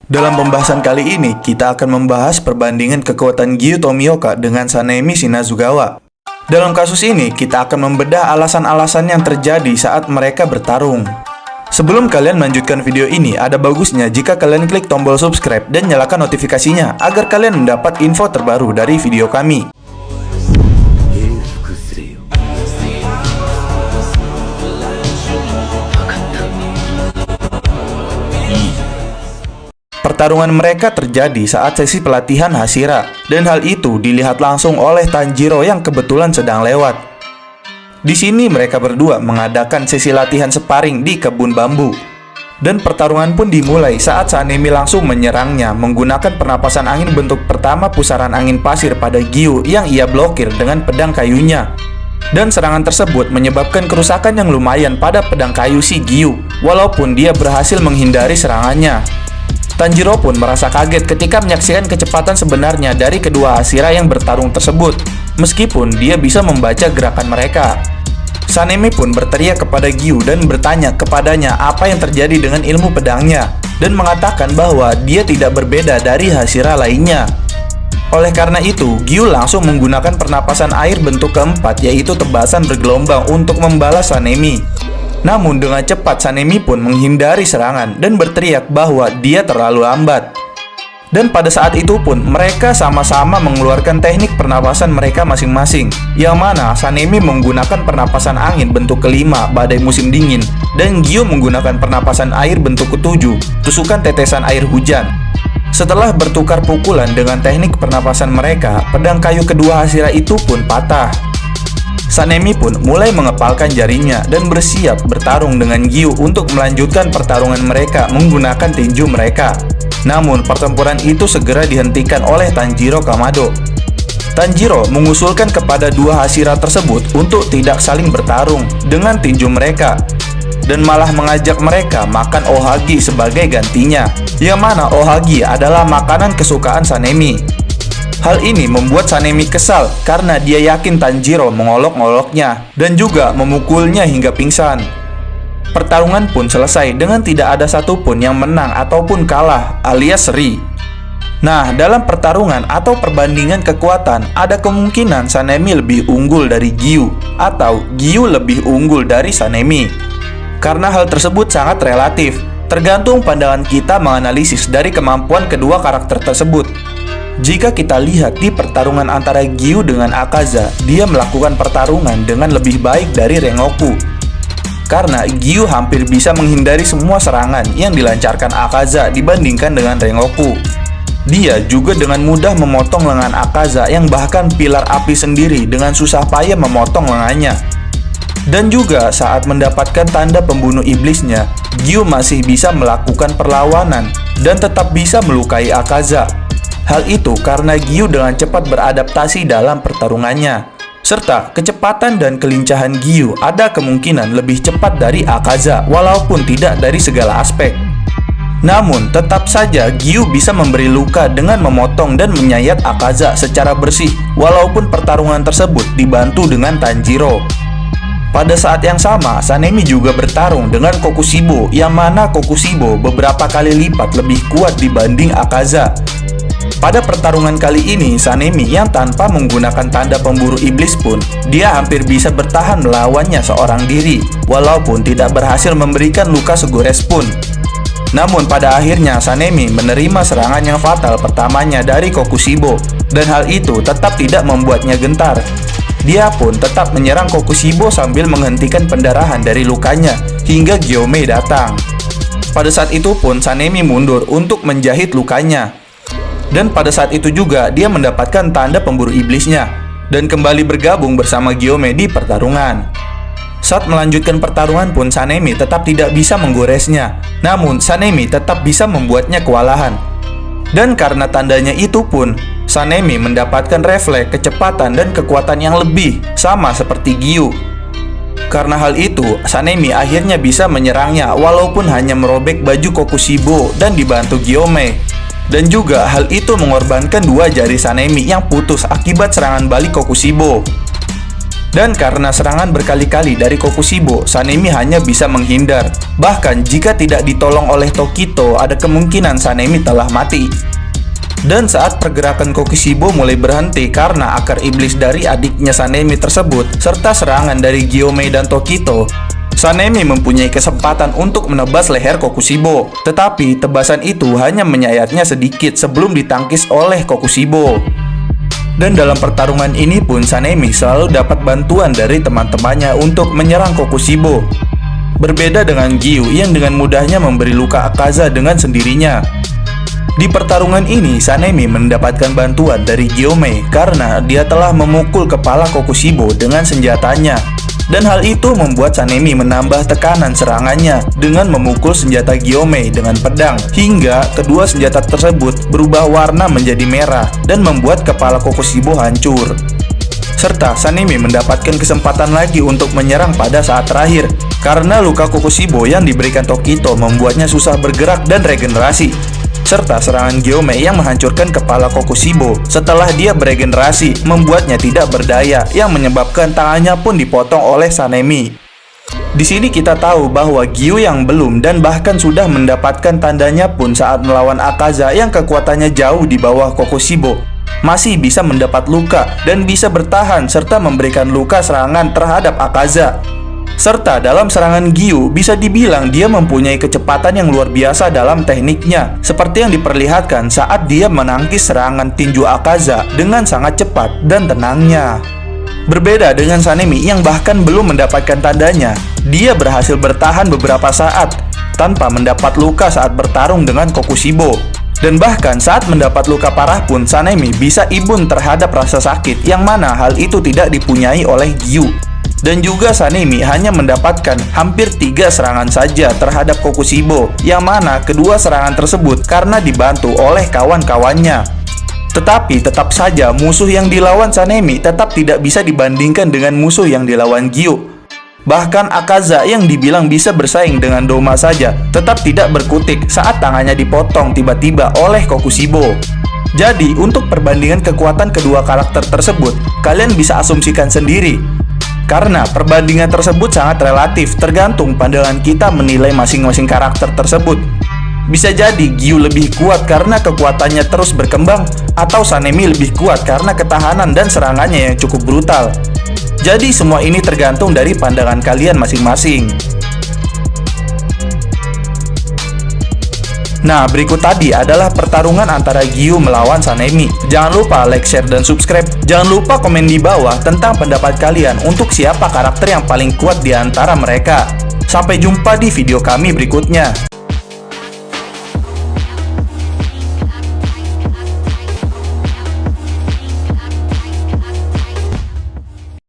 Dalam pembahasan kali ini, kita akan membahas perbandingan kekuatan Giyu Tomioka dengan Sanemi Shinazugawa. Dalam kasus ini, kita akan membedah alasan-alasan yang terjadi saat mereka bertarung. Sebelum kalian melanjutkan video ini, ada bagusnya jika kalian klik tombol subscribe dan nyalakan notifikasinya agar kalian mendapat info terbaru dari video kami. Pertarungan mereka terjadi saat sesi pelatihan Hashira, dan hal itu dilihat langsung oleh Tanjiro yang kebetulan sedang lewat. Di sini mereka berdua mengadakan sesi latihan sparring di kebun bambu. Dan pertarungan pun dimulai saat Sanemi langsung menyerangnya menggunakan pernapasan angin bentuk pertama pusaran angin pasir pada Giyu yang ia blokir dengan pedang kayunya. Dan serangan tersebut menyebabkan kerusakan yang lumayan pada pedang kayu si Giyu, walaupun dia berhasil menghindari serangannya. Tanjiro pun merasa kaget ketika menyaksikan kecepatan sebenarnya dari kedua Hashira yang bertarung tersebut, meskipun dia bisa membaca gerakan mereka. Sanemi pun berteriak kepada Giyu dan bertanya kepadanya apa yang terjadi dengan ilmu pedangnya, dan mengatakan bahwa dia tidak berbeda dari Hashira lainnya. Oleh karena itu, Giyu langsung menggunakan pernapasan air bentuk keempat, yaitu tebasan bergelombang untuk membalas Sanemi. Namun dengan cepat Sanemi pun menghindari serangan dan berteriak bahwa dia terlalu lambat. Dan pada saat itu pun mereka sama-sama mengeluarkan teknik pernapasan mereka masing-masing, yang mana Sanemi menggunakan pernapasan angin bentuk kelima badai musim dingin, dan Giyu menggunakan pernapasan air bentuk ketujuh tusukan tetesan air hujan. Setelah bertukar pukulan dengan teknik pernapasan mereka, pedang kayu kedua Hashira itu pun patah. Sanemi pun mulai mengepalkan jarinya dan bersiap bertarung dengan Giyu untuk melanjutkan pertarungan mereka menggunakan tinju mereka. Namun pertempuran itu segera dihentikan oleh Tanjiro Kamado. Tanjiro mengusulkan kepada dua Hashira tersebut untuk tidak saling bertarung dengan tinju mereka, dan malah mengajak mereka makan ohagi sebagai gantinya, yang mana ohagi adalah makanan kesukaan Sanemi. Hal ini membuat Sanemi kesal karena dia yakin Tanjiro mengolok-ngoloknya dan juga memukulnya hingga pingsan. Pertarungan pun selesai dengan tidak ada satupun yang menang ataupun kalah alias seri. Nah, dalam pertarungan atau perbandingan kekuatan, ada kemungkinan Sanemi lebih unggul dari Giyu atau Giyu lebih unggul dari Sanemi. Karena hal tersebut sangat relatif, tergantung pandangan kita menganalisis dari kemampuan kedua karakter tersebut. Jika kita lihat di pertarungan antara Giyu dengan Akaza, dia melakukan pertarungan dengan lebih baik dari Rengoku. Karena Giyu hampir bisa menghindari semua serangan yang dilancarkan Akaza dibandingkan dengan Rengoku. Dia juga dengan mudah memotong lengan Akaza yang bahkan pilar api sendiri dengan susah payah memotong lengannya. Dan juga saat mendapatkan tanda pembunuh iblisnya, Giyu masih bisa melakukan perlawanan dan tetap bisa melukai Akaza. Hal itu karena Giyu dengan cepat beradaptasi dalam pertarungannya, serta kecepatan dan kelincahan Giyu ada kemungkinan lebih cepat dari Akaza walaupun tidak dari segala aspek. Namun tetap saja Giyu bisa memberi luka dengan memotong dan menyayat Akaza secara bersih walaupun pertarungan tersebut dibantu dengan Tanjiro. Pada saat yang sama, Sanemi juga bertarung dengan Kokushibo, yang mana Kokushibo beberapa kali lipat lebih kuat dibanding Akaza. Pada pertarungan kali ini, Sanemi yang tanpa menggunakan tanda pemburu iblis pun, dia hampir bisa bertahan melawannya seorang diri, walaupun tidak berhasil memberikan luka segores pun. Namun pada akhirnya Sanemi menerima serangan yang fatal pertamanya dari Kokushibo, dan hal itu tetap tidak membuatnya gentar. Dia pun tetap menyerang Kokushibo sambil menghentikan pendarahan dari lukanya hingga Gyomei datang. Pada saat itu pun Sanemi mundur untuk menjahit lukanya. Dan pada saat itu juga dia mendapatkan tanda pemburu iblisnya dan kembali bergabung bersama Gyomei di pertarungan. Saat melanjutkan pertarungan pun Sanemi tetap tidak bisa menggoresnya, namun Sanemi tetap bisa membuatnya kewalahan. Dan karena tandanya itu pun, Sanemi mendapatkan refleks, kecepatan, dan kekuatan yang lebih sama seperti Giyu. Karena hal itu, Sanemi akhirnya bisa menyerangnya walaupun hanya merobek baju Kokushibo dan dibantu Gyomei. Dan juga hal itu mengorbankan dua jari Sanemi yang putus akibat serangan balik Kokushibo. Dan karena serangan berkali-kali dari Kokushibo, Sanemi hanya bisa menghindar. Bahkan jika tidak ditolong oleh Tokito, ada kemungkinan Sanemi telah mati. Dan saat pergerakan Kokushibo mulai berhenti karena akar iblis dari adiknya Sanemi tersebut, serta serangan dari Gyomei dan Tokito, Sanemi mempunyai kesempatan untuk menebas leher Kokushibo. Tetapi tebasan itu hanya menyayatnya sedikit sebelum ditangkis oleh Kokushibo. Dan dalam pertarungan ini pun Sanemi selalu dapat bantuan dari teman-temannya untuk menyerang Kokushibo. Berbeda dengan Giyu yang dengan mudahnya memberi luka Akaza dengan sendirinya. Di pertarungan ini Sanemi mendapatkan bantuan dari Gyomei karena dia telah memukul kepala Kokushibo dengan senjatanya. Dan hal itu membuat Sanemi menambah tekanan serangannya dengan memukul senjata Gyomei dengan pedang hingga kedua senjata tersebut berubah warna menjadi merah dan membuat kepala Kokushibo hancur. Serta Sanemi mendapatkan kesempatan lagi untuk menyerang pada saat terakhir karena luka Kokushibo yang diberikan Tokito membuatnya susah bergerak dan regenerasi. Serta serangan Gyomei yang menghancurkan kepala Kokushibo setelah dia beregenerasi membuatnya tidak berdaya yang menyebabkan tangannya pun dipotong oleh Sanemi. Di sini kita tahu bahwa Giyu yang belum dan bahkan sudah mendapatkan tandanya pun saat melawan Akaza yang kekuatannya jauh di bawah Kokushibo masih bisa mendapat luka dan bisa bertahan serta memberikan luka serangan terhadap Akaza. Serta dalam serangan Giyu bisa dibilang dia mempunyai kecepatan yang luar biasa dalam tekniknya, seperti yang diperlihatkan saat dia menangkis serangan tinju Akaza dengan sangat cepat dan tenangnya. Berbeda dengan Sanemi yang bahkan belum mendapatkan tandanya, dia berhasil bertahan beberapa saat tanpa mendapat luka saat bertarung dengan Kokushibo. Dan bahkan saat mendapat luka parah pun Sanemi bisa imun terhadap rasa sakit yang mana hal itu tidak dipunyai oleh Giyu. Dan juga Sanemi hanya mendapatkan hampir 3 serangan saja terhadap Kokushibo, yang mana kedua serangan tersebut karena dibantu oleh kawan-kawannya. Tetapi tetap saja musuh yang dilawan Sanemi tetap tidak bisa dibandingkan dengan musuh yang dilawan Giyu. Bahkan Akaza yang dibilang bisa bersaing dengan Doma saja tetap tidak berkutik saat tangannya dipotong tiba-tiba oleh Kokushibo. Jadi untuk perbandingan kekuatan kedua karakter tersebut, kalian bisa asumsikan sendiri. Karena perbandingan tersebut sangat relatif, tergantung pandangan kita menilai masing-masing karakter tersebut. Bisa jadi Giyu lebih kuat karena kekuatannya terus berkembang, atau Sanemi lebih kuat karena ketahanan dan serangannya yang cukup brutal. Jadi semua ini tergantung dari pandangan kalian masing-masing. Nah, berikut tadi adalah pertarungan antara Giyu melawan Sanemi. Jangan lupa like, share, dan subscribe. Jangan lupa komen di bawah tentang pendapat kalian untuk siapa karakter yang paling kuat di antara mereka. Sampai jumpa di video kami berikutnya.